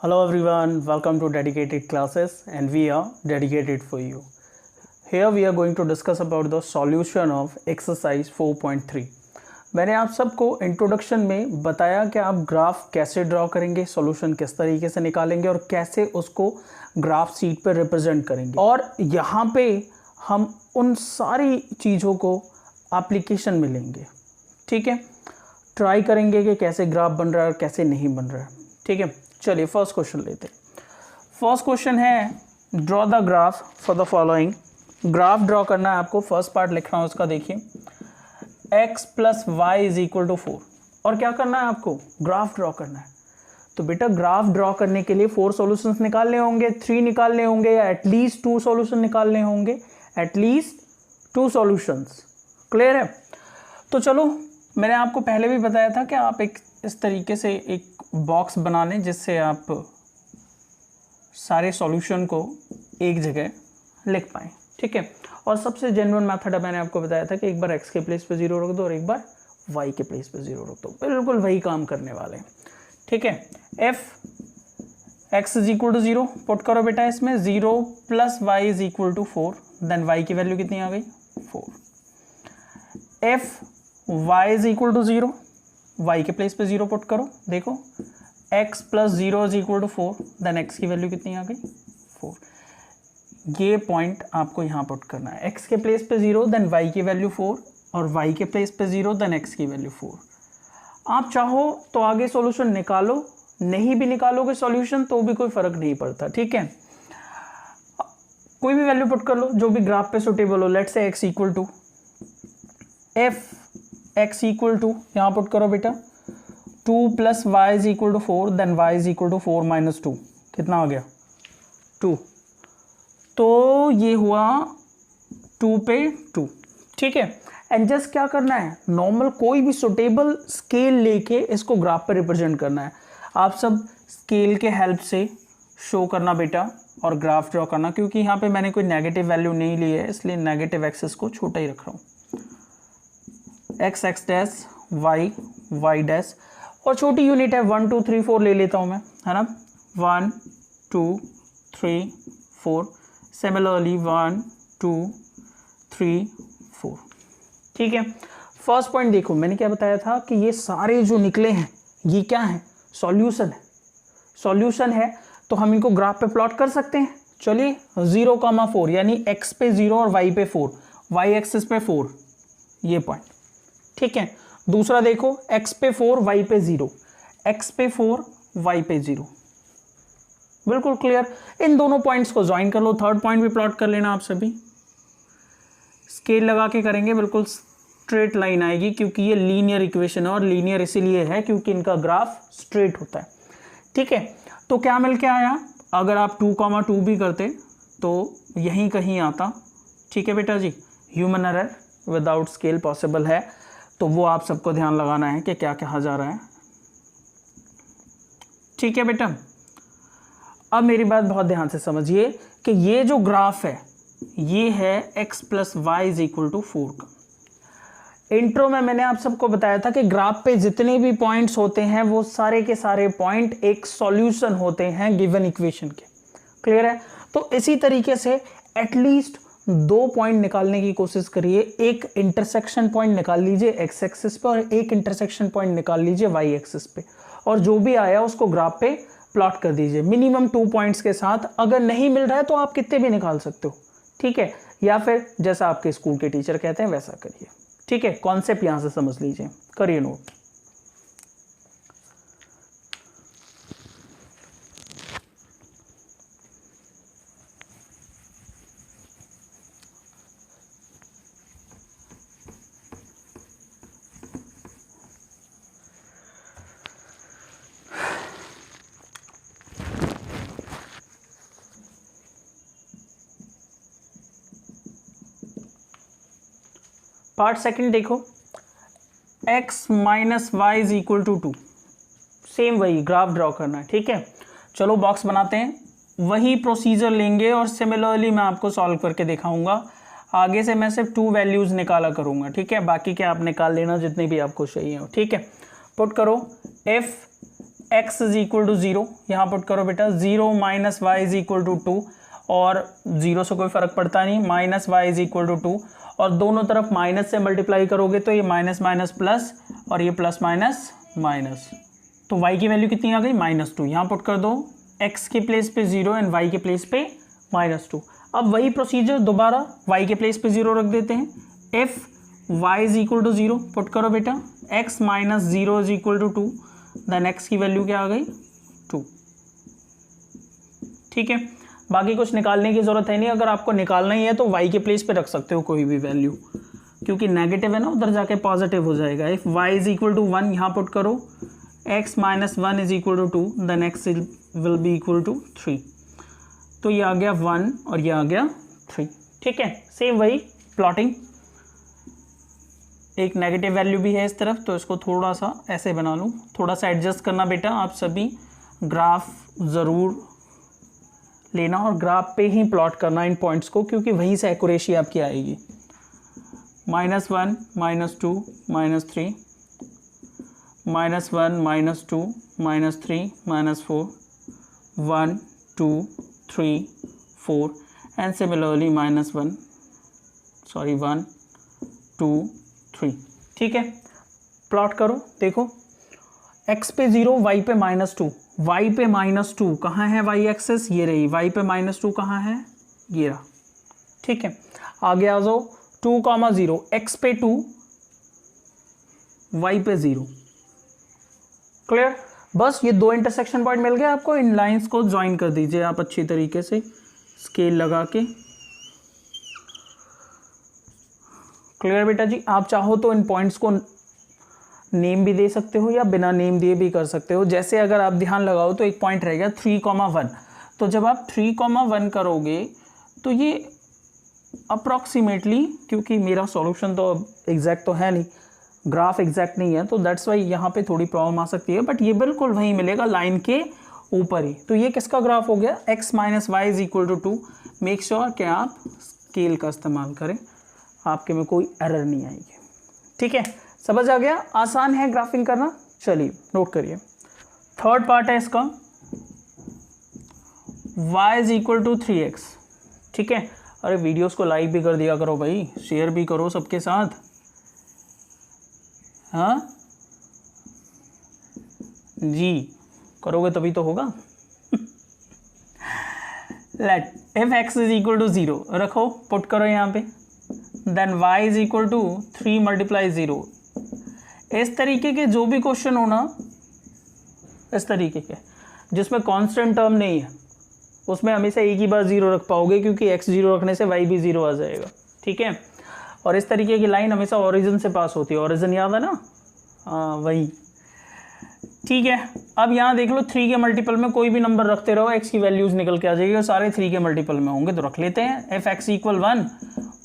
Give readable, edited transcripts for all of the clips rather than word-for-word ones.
Hello everyone, welcome to dedicated classes and we are dedicated for you. Here we are going to discuss about the solution of exercise 4.3. मैंने आप सबको introduction में बताया कि आप graph कैसे draw करेंगे, सॉल्यूशन किस तरीके से निकालेंगे और कैसे उसको ग्राफ शीट पर रिप्रेजेंट करेंगे। और यहाँ पे हम उन सारी चीज़ों को एप्लीकेशन में लेंगे, ठीक है। ट्राई करेंगे कि कैसे ग्राफ बन रहा है और कैसे नहीं बन रहा है, ठीक है। चलिए फर्स्ट क्वेश्चन लेते हैं। फर्स्ट क्वेश्चन है draw the graph for the following. Graph draw करना है आपको, फर्स्ट पार्ट लिख रहा हूँ उसका, देखिए x plus y is equal to 4। और क्या करना है आपको, ग्राफ ड्रॉ करना है। तो बेटा ग्राफ ड्रॉ करने के लिए 4 सॉल्यूशंस निकालने होंगे, 3 निकालने होंगे या एटलीस्ट 2 सॉल्यूशन निकालने होंगे, एटलीस्ट 2 सॉल्यूशंस। क्लियर है। तो चलो मैंने आपको पहले भी बताया था कि आप एक इस तरीके से एक बॉक्स बना लें जिससे आप सारे सॉल्यूशन को एक जगह लिख पाएँ, ठीक है। और सबसे जेन्युइन मेथड मैंने आपको बताया था कि एक बार x के प्लेस पे 0 रख दो और एक बार y के प्लेस पे 0 रख दो, बिल्कुल वही काम करने वाले हैं, ठीक है। f x is equal to 0 put करो बेटा, इसमें 0 plus y is equal to 4, then y की वैल्यू कितनी आ गई 4। f y is equal to 0, y के प्लेस पे 0 पुट करो, देखो x plus 0 is equal to 4, then x की वैल्यू कितनी आ गई 4। ये पॉइंट आपको यहाँ पुट करना है, x के प्लेस पे 0 देन y की वैल्यू 4 और y के प्लेस पे 0 देन x की वैल्यू 4। आप चाहो तो आगे सॉल्यूशन निकालो, नहीं भी निकालोगे सॉल्यूशन तो भी कोई फर्क नहीं पड़ता, ठीक है। कोई भी वैल्यू पुट कर लो जो भी ग्राफ पे सुटेबल हो। Let's say x equal to f x equal to यहाँ पुट करो बेटा 2 plus y is equal to 4, then y is equal to 4 minus 2, कितना आ गया 2। तो ये हुआ 2 पे 2, ठीक है। एंड जस्ट क्या करना है, नॉर्मल कोई भी सुटेबल स्केल लेके इसको ग्राफ पे रिप्रेजेंट करना है। आप सब स्केल के हेल्प से शो करना बेटा और ग्राफ ड्रॉ करना, क्योंकि यहाँ पे मैंने कोई नेगेटिव वैल्यू नहीं ली है इसलिए नेगेटिव एक्सेस को छोटा ही रख रहा हूँ। X x dash y y dash, और छोटी यूनिट है 1 2 3 4 ले लेता हूँ मैं, है ना। 1 2 3 4, सिमिलरली 1 2 3 4, ठीक है। फर्स्ट पॉइंट देखो, मैंने क्या बताया था कि ये सारे जो निकले हैं ये क्या है, सॉल्यूशन है। सॉल्यूशन है तो हम इनको ग्राफ पे प्लॉट कर सकते हैं। चलिए 0,4 यानी x पे 0 और y पे 4, y एक्सिस पे 4, ये पॉइंट, ठीक है। दूसरा देखो x पे 4 y पे 0, x पे 4 y पे 0, बिल्कुल क्लियर। इन दोनों पॉइंट्स को ज्वाइन कर लो। थर्ड पॉइंट भी प्लॉट कर लेना आप सभी, स्केल लगा के करेंगे, बिल्कुल स्ट्रेट लाइन आएगी क्योंकि ये लीनियर इक्वेशन है और लीनियर इसीलिए है क्योंकि इनका ग्राफ स्ट्रेट होता है, ठीक है। तो क्या मिल के आया, अगर आप 2,2 भी करते तो यहीं कहीं आता, ठीक है बेटा जी। Human error without scale possible है, तो वो आप सबको ध्यान लगाना है कि क्या कहा जा रहा है, ठीक है बेटा। अब मेरी बात बहुत ध्यान से समझिए कि ये जो ग्राफ है ये है x plus y is equal to 4 का। इंट्रो में मैंने आप सबको बताया था कि ग्राफ पे जितने भी पॉइंट्स होते हैं वो सारे के सारे पॉइंट एक सॉल्यूशन होते हैं गिवन इक्वेशन के। क्लियर है। तो इसी तरीके से एटलीस्ट 2 पॉइंट निकालने की कोशिश करिए। एक इंटरसेक्शन पॉइंट निकाल लीजिए x एक्सिस पे और एक इंटरसेक्शन पॉइंट निकाल लीजिए y एक्सिस पे, और जो भी आया उसको ग्राफ पे प्लॉट कर दीजिए मिनिमम 2 पॉइंट्स के साथ। अगर नहीं मिल रहा है तो आप कितने भी निकाल सकते हो, ठीक है। या फिर जैसा आपके स्कूल के टीचर कहते हैं वैसा करिए, ठीक है। कॉन्सेप्ट यहां से समझ लीजिए, करिए नोट। पार्ट सेकंड देखो, x minus y is equal to 2, same वही ग्राफ ड्रॉ करना है, ठीक है। चलो बॉक्स बनाते हैं, वही प्रोसीजर लेंगे और सिमिलरली मैं आपको सॉल्व करके दिखाऊंगा। आगे से मैं सिर्फ 2 वैल्यूज निकाला करूंगा, ठीक है। बाकी के आप निकाल लेना जितने भी आपको चाहिए हो, ठीक है। पुट करो f x is equal to 0, यहाँ पुट करो बेटा 0 minus y is equal to 2, और 0 से कोई फर्क पड़ता नहीं, minus y is equal to 2, और दोनों तरफ माइनस से मल्टीप्लाई करोगे तो ये माइनस माइनस प्लस और ये प्लस माइनस माइनस, तो y की वैल्यू कितनी आ गई -2। यहाँ पुट कर दो x के प्लेस पे 0 एंड y के प्लेस पे -2। अब वही प्रोसीजर दोबारा y के प्लेस पे 0 रख देते हैं, if y is equal to 0 put करो बेटा, x minus 0 is equal to 2, then x की वैल्यू क्या आ गई 2। ठीक है, बाकी कुछ निकालने की जरूरत है नहीं, अगर आपको निकालना ही है तो y के प्लेस पे रख सकते हो कोई भी वैल्यू, क्योंकि नेगेटिव है ना, उधर जाके पॉजिटिव हो जाएगा। If y is equal to 1 यहाँ पुट करो, x minus 1 is equal to 2, then x will be equal to 3, तो ये आ गया 1 और ये आ गया 3। ठीक है, सेम वही प्लॉटिंग, एक नेगेटिव वैल्यू भी है इस तरफ, तो इसको थोड़ा सा ऐसे बना लूँ, थोड़ा सा एडजस्ट करना बेटा, आप सभी ग्राफ ज़रूर लेना और ग्राफ पे ही प्लॉट करना इन पॉइंट्स को, क्योंकि वहीं से एक्यूरेसी आपकी आएगी। -1 -2 -3 -1 -2 -3 -4 1 2 3 4 एंड सिमिलरली -1 2 3। ठीक है, प्लॉट करो, देखो x पे 0, y पे -2, y पे -2 कहाँ है y एक्सेस, ये रही, y पे -2 कहाँ है, ये रहा। ठीक है, आगे आ जाओ 2, 0, x पे 2, y पे 0। क्लियर, बस ये दो इंटरसेक्शन पॉइंट मिल गए आपको, इन लाइंस को ज्वाइन कर दीजिए आप अच्छी तरीके से स्केल लगा के। क्लियर बेटा जी, आप चाहो तो इन पॉइंट्स को नेम भी दे सकते हो या बिना नेम दिए भी कर सकते हो। जैसे अगर आप ध्यान लगाओ तो एक पॉइंट रह गया 3,1, तो जब आप 3,1 करोगे तो ये अप्रॉक्सीमेटली, क्योंकि मेरा सॉल्यूशन तो एग्जैक्ट तो है नहीं, ग्राफ एग्जैक्ट नहीं है, तो दैट्स वाई यहाँ पे थोड़ी प्रॉब्लम आ सकती है, बट ये बिल्कुल वहीं मिलेगा लाइन के ऊपर ही। तो ये किसका ग्राफ हो गया, x minus y is equal to 2। Make sure कि आप स्केल का इस्तेमाल करें, आपके में कोई एरर नहीं आएगी। ठीक है, समझ आ गया, आसान है ग्राफिंग करना। चलिए नोट करिए, थर्ड पार्ट है इसका, y is equal to 3x। ठीक है, अरे वीडियोस को लाइक भी कर दिया करो भाई, शेयर भी करो सबके साथ। हाँ जी, करोगे तभी तो होगा। Let if x is equal to 0 रखो, पुट करो यहाँ पे, then y is equal to 3 multiply 0। इस तरीके के जो भी क्वेश्चन हो ना, इस तरीके के जिसमें कांस्टेंट टर्म नहीं है, उसमें हमेशा एक ही बार 0 रख पाओगे, क्योंकि x 0 रखने से y भी 0 आ जाएगा। ठीक है, और इस तरीके की लाइन हमेशा ओरिजिन से पास होती है, ओरिजिन याद है ना, हाँ वही। ठीक है, अब यहाँ देख लो 3 के मल्टीपल में कोई भी नंबर रखते रहो, x की वैल्यूज निकल के आ जाएगी, और सारे 3 के मल्टीपल में होंगे, तो रख लेते हैं। If x equal 1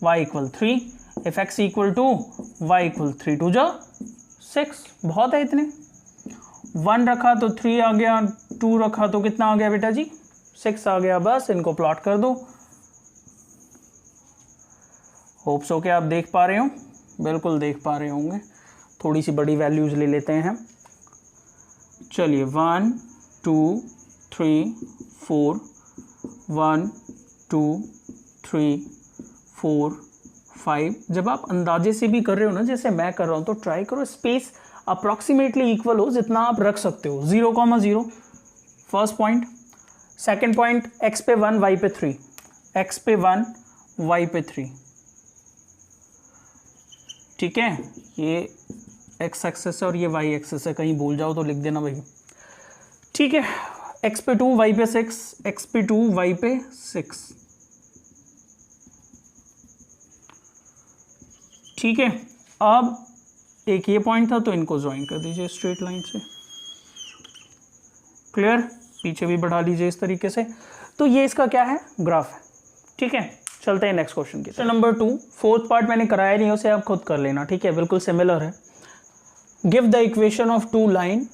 y equal 3, if x equal 2 y equal 3 2 जा 6, बहुत है इतने। 1 रखा तो 3 आ गया, 2 रखा तो कितना आ गया बेटा जी, 6 आ गया। बस इनको प्लॉट कर दो। होप्स हो कि आप देख पा रहे हो, बिल्कुल देख पा रहे होंगे। थोड़ी सी बड़ी वैल्यूज ले लेते हैं। चलिए 1 2 3 4 1 2 3 4 5। जब आप अंदाजे से भी कर रहे हो ना, जैसे मैं कर रहा हूँ, तो ट्राई करो स्पेस अप्रॉक्सीमेटली इक्वल हो जितना आप रख सकते हो। 0,0 first point, second point x पे 1 y पे 3, x पे 1 y पे 3। ठीक है, ये x एक्सेस है और ये y एक्सेस है, कहीं भूल जाओ तो लिख देना भाई। ठीक है, x पे 2 y पे 6, x पे 2 y पे 6। ठीक है, अब एक ये पॉइंट था तो इनको ज्वाइन कर दीजिए स्ट्रेट लाइन से। क्लियर, पीछे भी बढ़ा लीजिए इस तरीके से। तो ये इसका क्या है, ग्राफ है। ठीक है, चलते हैं नेक्स्ट क्वेश्चन की। नंबर 2, फोर्थ पार्ट मैंने कराया नहीं, उसे आप खुद कर लेना। ठीक है, बिल्कुल सिमिलर है। Give the equation of 2 line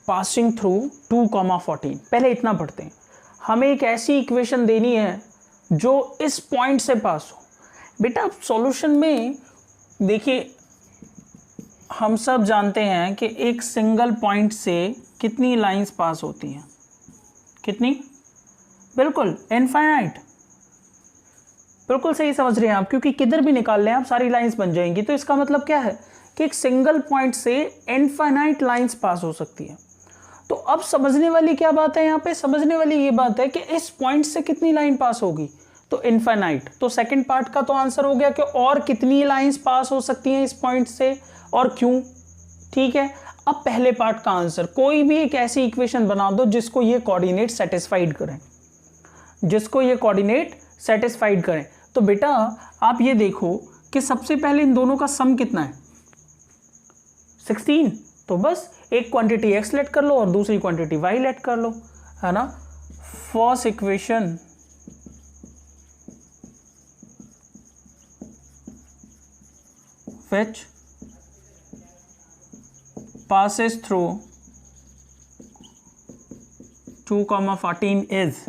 passing through 2,14। पहले इतना पढ़ते हैं, हमें एक ऐसी इक्वेशन देनी है जो इस पॉइंट से पास हो। बेटा सॉल्यूशन में देखिए, हम सब जानते हैं कि एक सिंगल पॉइंट से कितनी लाइंस पास होती हैं, कितनी, बिल्कुल इनफाइनाइट, बिल्कुल सही समझ रहे हैं आप, क्योंकि किधर भी निकाल लें आप सारी लाइंस बन जाएंगी। तो इसका मतलब क्या है कि एक सिंगल पॉइंट से इनफाइनाइट लाइंस पास हो सकती है। तो अब समझने वाली क्या बात है यहाँ पे, समझने वाली ये बात है कि इस पॉइंट से कितनी लाइन पास होगी, तो इनफाइनाइट। तो सेकंड पार्ट का तो आंसर हो गया कि और कितनी लाइंस पास हो सकती हैं इस पॉइंट से और क्यों। ठीक है, अब पहले पार्ट का आंसर, कोई भी एक ऐसी इक्वेशन बना दो जिसको ये कोऑर्डिनेट सेटिस्फाइड करें, जिसको ये कोऑर्डिनेट सेटिस्फाइड करें। तो बेटा आप ये देखो कि सबसे पहले इन दोनों का सम कितना है, 16। तो बस एक क्वांटिटी x लेट कर लो और दूसरी क्वांटिटी y लेट कर लो, है ना। First equation which passes through 2,14 is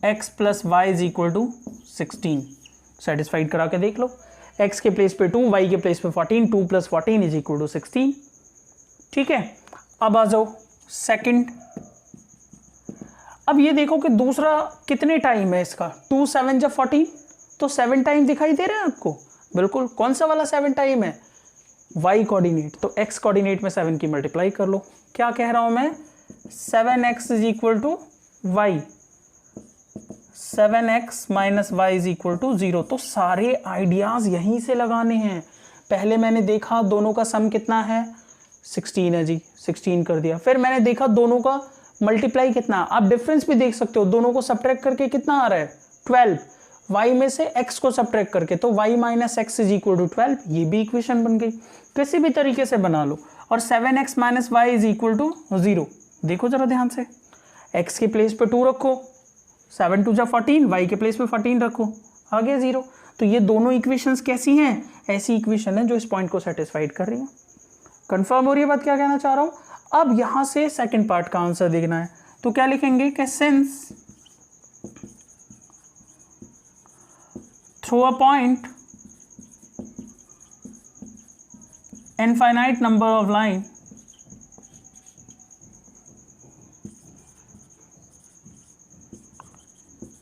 x plus y is equal to 16। Satisfied करा के देख लो, x के प्लेस पे 2, y के प्लेस पे 14, 2 + 14 इज इक्वल टू 16। ठीक है, अब आ जाओ सेकंड। अब ये देखो कि दूसरा कितने टाइम है इसका, 2 7 जब 14, तो 7 टाइम दिखाई दे रहे हैं आपको, बिल्कुल। कौन सा वाला 7 टाइम है, y कोऑर्डिनेट, तो x कोऑर्डिनेट में 7 की मल्टीप्लाई कर लो। क्या कह रहा हूं मैं, 7x is equal to y, 7x minus y is equal to 0। तो सारे आइडियाज यहीं से लगाने हैं। पहले मैंने देखा दोनों का सम कितना है, 16 है जी, 16 कर दिया। फिर मैंने देखा दोनों का मल्टीप्लाई कितना, आप डिफरेंस भी देख सकते हो, दोनों को सब्ट्रैक्ट करके कितना आ रहा है 12, y में से x को सब्ट्रैक्ट करके, तो y minus x is equal to 12। ये भी इक्वेशन बन गई, किसी भी तरीके से बना लो। और 7x minus y is equal to 0, देखो जरा ध्यान से, x के प्लेस पे 2 रखो, 7 2 जा 14, y के प्लेस पे 14 रखो, आ गया 0। तो ये दोनों इक्वेशंस कैसी हैं, ऐसी इक्वेशन है जो इस पॉइंट को सेटिस्फाइड कर रही है। कंफर्म हो रही है बात, क्या कहना चाह रहा हूं। अब यहां से सेकंड पार्ट का आंसर देखना है, तो क्या लिखेंगे कि since through a point infinite number of line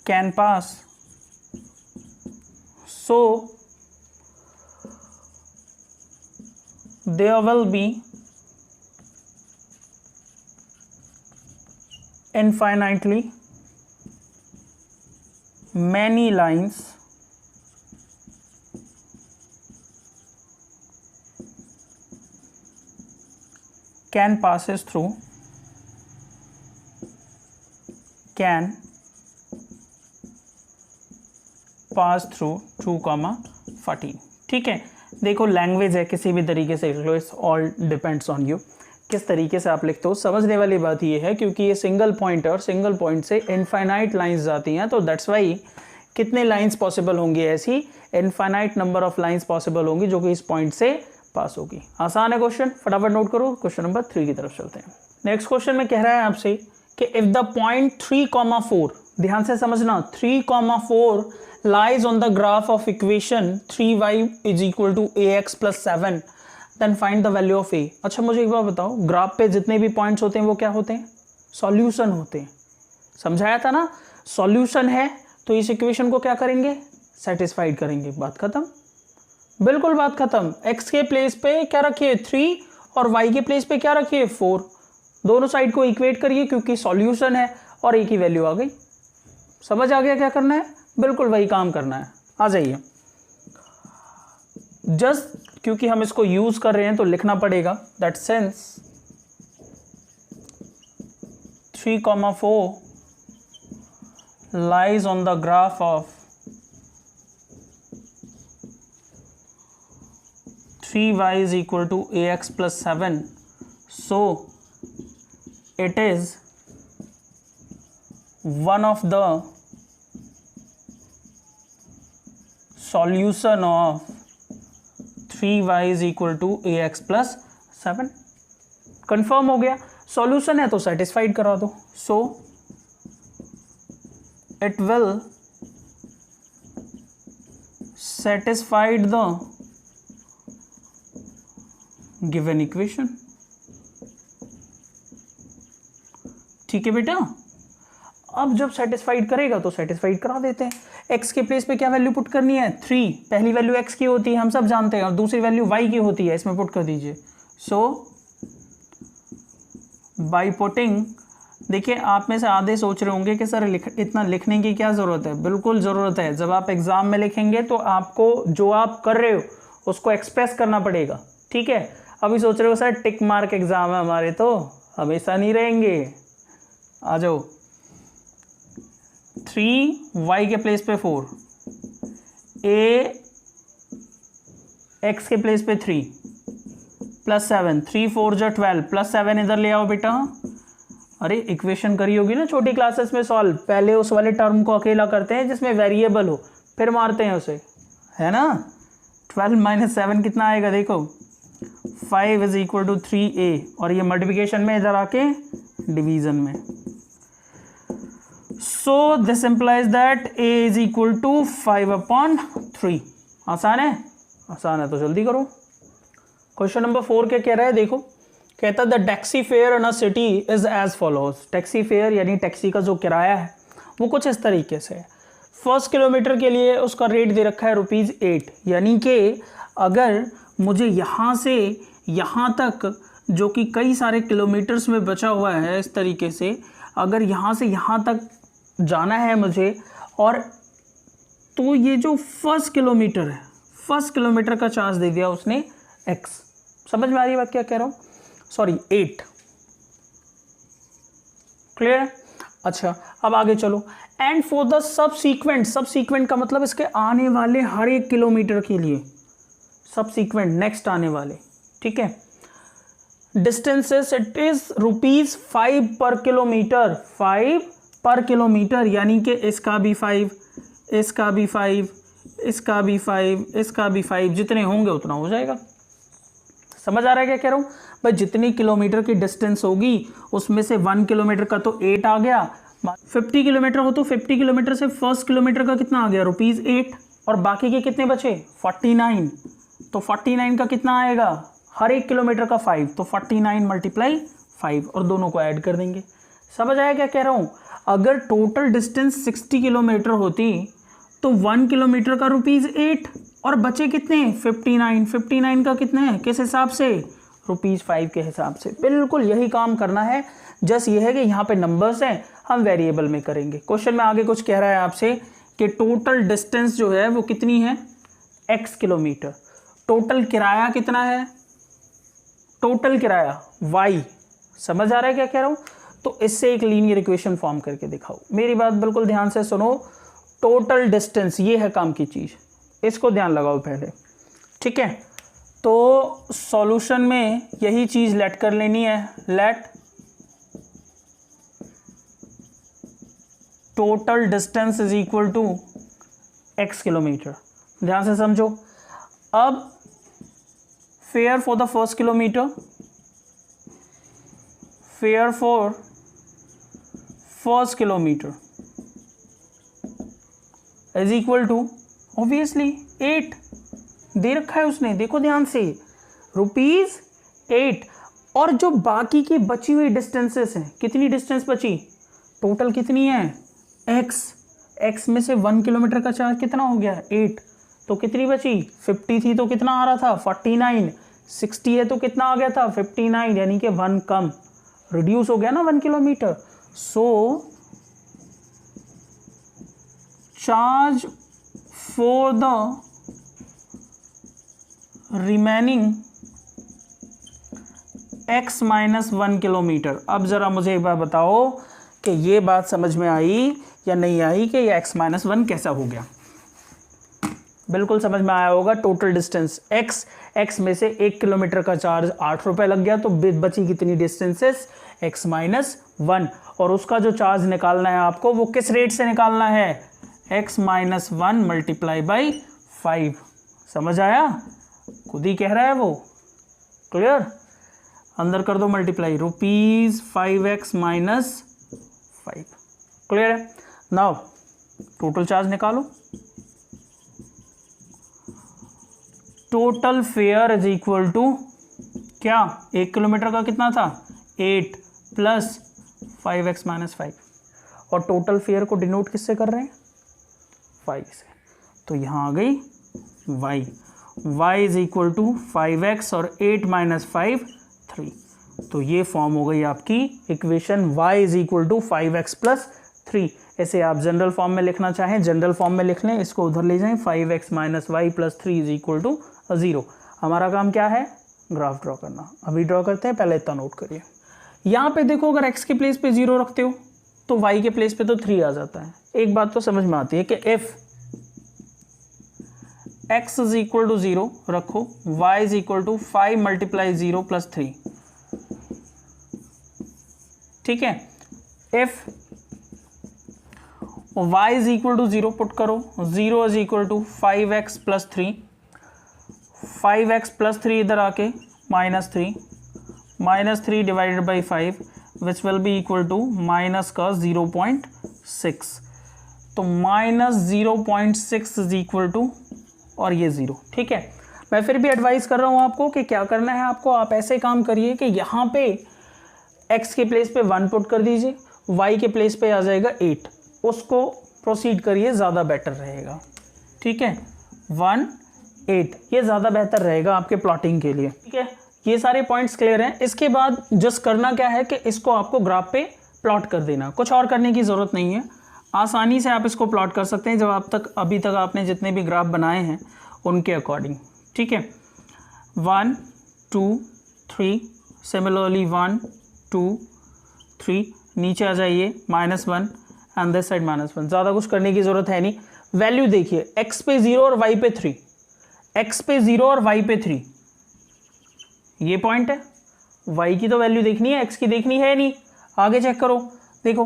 can pass, so there will be infinitely many lines can passes through, can pass through 2,14। ठीक है, देखो लैंग्वेज है, किसी भी तरीके से लिख लो, it's all depends on you किस तरीके से आप लिखते हो। समझने वाली बात ये है क्योंकि ये सिंगल पॉइंट है और सिंगल पॉइंट से इनफाइनाइट लाइंस आती हैं, तो दैट्स वाई कितने लाइंस पॉसिबल होंगी, ऐसी infinite number of lines possible होंगी जो कि इस पॉइंट से पास होगी। आसान है क्वेश्चन, फटाफट नोट करो। क्वेश्चन नंबर 3 की तरफ चलते हैं। नेक्स्ट क्वेश्चन में कह रहा है आपसे कि इफ द पॉइंट 3,4, ध्यान से समझना, 3,4 lies on the graph of equation 3y is equal to ax plus 7, then find the value of a। अच्छा मुझे एक बार बताओ, ग्राफ पे जितने भी पॉइंट्स होते हैं वो क्या होते हैं, सॉल्यूशन होते हैं। समझाया था ना, सॉल्यूशन है तो इस इक्वेशन को क्या करेंगे, सेटिस्फाइड करेंगे, बात खत्म, बिल्कुल बात खत्म। x के प्लेस पे क्या रखिए 3 और y के प्लेस पे क्या रखिए 4, दोनों साइड को इक्वेट करिए क्योंकि सॉल्यूशन है और एक ही वैल्यू आ गई। समझ आ गया क्या करना है, बिल्कुल वही काम करना है। आ जाइए, जस्ट क्योंकि हम इसको यूज कर रहे हैं तो लिखना पड़ेगा that since 3,4 lies on the graph of 3y is equal to ax plus 7, so it is one of the solution of 3y is equal to ax plus 7। Confirm हो गया, सॉल्यूशन है तो सेटिस्फाइड करा दो। So it will satisfied the given equation. ठीक है बेटा, अब जब सेटिस्फाइड करेगा तो सेटिस्फाइड करा देते हैं। x के प्लेस पे क्या वैल्यू पुट करनी है, 3। पहली वैल्यू x की होती है, हम सब जानते हैं, और दूसरी वैल्यू y की होती है, इसमें पुट कर दीजिए। सो बाई पुटिंग, देखिए आप में से आधे सोच रहे होंगे कि सर इतना लिखने की क्या ज़रूरत है। बिल्कुल ज़रूरत है। जब आप एग्ज़ाम में लिखेंगे तो आपको जो आप कर रहे हो उसको एक्सप्रेस करना पड़ेगा। ठीक है, अभी सोच रहे हो सर टिक मार्क एग्ज़ाम है हमारे, तो हमेशा नहीं रहेंगे। आ जाओ, 3 y के प्लेस पे 4, a x के प्लेस पे 3 प्लस 7, 3 4 जो 12 प्लस 7 इधर ले आओ बेटा। अरे इक्वेशन करी होगी ना छोटी क्लासेस में सॉल्व, पहले उस वाले टर्म को अकेला करते हैं जिसमें वेरिएबल हो, फिर मारते हैं उसे, है ना। 12 माइनस 7 कितना आएगा, देखो 5 इज इक्वल टू 3a, और ये मल्टीप्लिकेशन में इधर आके डिवीजन में। So this implies that a is equal to 5/3। आसान है, आसान है तो जल्दी करो। क्वेश्चन नंबर 4 क्या कह रहा है, देखो कहता है the taxi fare in a city is as follows. Taxi fare यानी टैक्सी का जो किराया है वो कुछ इस तरीके से है। 1 किलोमीटर के लिए उसका रेट दे रखा है ₹8, यानी कि अगर मुझे यहाँ से यहाँ तक, जो कि कई सारे किलोमीटर्स में बचा हुआ है इस तरीके से, अगर यहाँ से यहाँ तक जाना है मुझे, और तो ये जो 1 किलोमीटर है, 1 किलोमीटर का चार्ज दे दिया उसने x। समझ में आ रही है बात क्या कह रहा हूँ, सॉरी 8। क्लियर। अच्छा अब आगे चलो। एंड फॉर द सबसीक्वेंट का मतलब इसके आने वाले हर एक किलोमीटर के लिए, सबसीक्वेंट नेक्स्ट आने वाले, ठीक है, डिस्टेंसेस इट इज ₹5 पर किलोमीटर, 5 पर किलोमीटर, यानी कि इसका भी 5, इसका भी 5, इसका भी 5, इसका भी 5, जितने होंगे उतना हो जाएगा। समझ आ रहा है क्या कह रहा हूँ भाई, जितनी किलोमीटर की डिस्टेंस होगी उसमें से 1 किलोमीटर का तो 8 आ गया, 50 किलोमीटर हो तो 50 किलोमीटर से 1 किलोमीटर का कितना आ गया, ₹8, और बाकी के कितने बचे 49, तो 49 का कितना आएगा, हर एक किलोमीटर का 5, तो 49 मल्टीप्लाई 5, और दोनों को ऐड कर देंगे। समझ आया क्या कह रहा हूँ। अगर टोटल डिस्टेंस 60 किलोमीटर होती तो 1 किलोमीटर का ₹8, और बचे कितने 59, 59 का कितने है, किस हिसाब से, ₹5 के हिसाब से। बिल्कुल यही काम करना है, जस्ट ये है कि यहाँ पे नंबर्स हैं, हम वेरिएबल में करेंगे। क्वेश्चन में आगे कुछ कह रहा है आपसे कि टोटल डिस्टेंस जो है वो कितनी है, x किलोमीटर, टोटल किराया कितना है, टोटल किराया y। समझ आ रहा है क्या कह रहा हूँ। तो इससे एक लीनियर इक्वेशन फॉर्म करके दिखाओ। मेरी बात बिल्कुल ध्यान से सुनो, टोटल डिस्टेंस ये है काम की चीज़, इसको ध्यान लगाओ पहले, ठीक है। तो सॉल्यूशन में यही चीज़ लेट कर लेनी है, let total distance is equal to x kilometre. ध्यान से समझो। अब fare for the first kilometre, fare for first kilometre is equal to obviously 8 दे रखा है उसने, देखो ध्यान से, ₹8, और जो बाकी की बची हुई डिस्टेंसेस हैं, कितनी डिस्टेंस बची, टोटल कितनी है x में से 1 किलोमीटर का चार्ज कितना हो गया 8, तो कितनी बची 50 थी तो कितना आ रहा था 49, 60 है तो कितना आ गया था 59, यानी कि 1 कम, रिड्यूस हो गया ना 1 kilometre. So charge for the remaining x minus 1 kilometre. अब ज़रा मुझे एक बार बताओ कि ये बात समझ में आई या नहीं आई कि ये x माइनस 1 कैसा हो गया। बिल्कुल समझ में आया होगा। टोटल डिस्टेंस x में से 1 किलोमीटर का चार्ज 8 रुपये लग गया, तो बची कितनी डिस्टेंसेस x माइनस 1, और उसका जो चार्ज निकालना है आपको वो किस रेट से निकालना है, x माइनस 1 मल्टीप्लाई बाई 5। समझ आया, खुद ही कह रहा है वो। क्लियर, अंदर कर दो मल्टीप्लाई, ₹5x माइनस 5। क्लियर है। नाउ टोटल चार्ज निकालो, total fare is equal to क्या 1 किलोमीटर का कितना था 8 प्लस 5x माइनस 5, और टोटल फेयर को डिनोट किससे कर रहे हैं 5 से, तो यहाँ आ गई y is equal to 5x और 8 माइनस 5 3। तो ये फॉर्म हो गई आपकी equation y is equal to 5x plus 3। ऐसे आप जनरल फॉर्म में लिखना चाहें जनरल फॉर्म में लिख लें, इसको उधर ले जाएं, 5x minus y plus 3 is equal to 0। हमारा काम क्या है ग्राफ ड्रॉ करना, अभी ड्रॉ करते हैं, पहले इतना नोट करिए। यहाँ पे देखो अगर x के प्लेस पे 0 रखते हो तो y के प्लेस पे तो 3 आ जाता है। एक बात तो समझ में आती है कि if x is equal to 0 रखो, y is equal to 5 multiply 0 plus 3, ठीक है। If y is equal to 0 put करो, 0 is equal to 5x plus 3, 5x plus 3 इधर आके minus 3 divided by 5 which will be equal to minus का 0.6, तो minus 0.6 is equal to और ये 0, ठीक है। मैं फिर भी एडवाइस कर रहा हूँ आपको कि क्या करना है आपको, आप ऐसे काम करिए कि यहाँ पे x के प्लेस पे 1 पुट कर दीजिए, y के प्लेस पे आ जाएगा 8, उसको प्रोसीड करिए, ज़्यादा बेटर रहेगा, ठीक है। 1 8 ये ज़्यादा बेहतर रहेगा आपके प्लॉटिंग के लिए, ठीक है। ये सारे पॉइंट्स क्लियर हैं। इसके बाद जस्ट करना क्या है कि इसको आपको ग्राफ पे प्लॉट कर देना, कुछ और करने की ज़रूरत नहीं है, आसानी से आप इसको प्लॉट कर सकते हैं जब अभी तक आपने जितने भी ग्राफ बनाए हैं उनके अकॉर्डिंग, ठीक है। 1 2 3, सिमिलरली 1 2 3, नीचे आ जाइए -1 एंड दिस साइड -1, ज़्यादा कुछ करने की ज़रूरत है नहीं। वैल्यू देखिए x पे 0 और y पे 3, x पे 0 और y पे 3, ये पॉइंट है। y की तो वैल्यू देखनी है, x की देखनी है नहीं। आगे चेक करो, देखो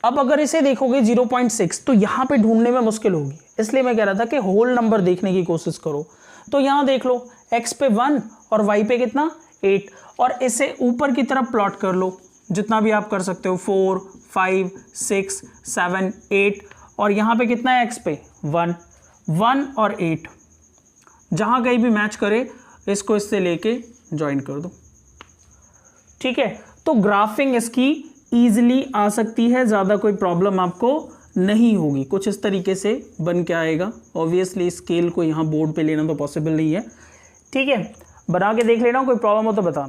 अब अगर इसे देखोगे 0.6 तो यहाँ पे ढूंढने में मुश्किल होगी, इसलिए मैं कह रहा था कि होल नंबर देखने की कोशिश करो। तो यहाँ देख लो x पे 1 और y पे कितना 8, और इसे ऊपर की तरफ प्लॉट कर लो जितना भी आप कर सकते हो, 4 5 6 7 8, और यहाँ पे कितना है x पे 1 और 8, जहाँ कहीं भी मैच करे इसको इससे लेके ज्वाइन कर दो, ठीक है। तो ग्राफिंग इसकी ईजिली आ सकती है, ज़्यादा कोई प्रॉब्लम आपको नहीं होगी, कुछ इस तरीके से बन के आएगा। ऑब्वियसली स्केल को यहाँ बोर्ड पे लेना तो पॉसिबल नहीं है, ठीक है। बना के देख लेना, कोई प्रॉब्लम हो तो बताना।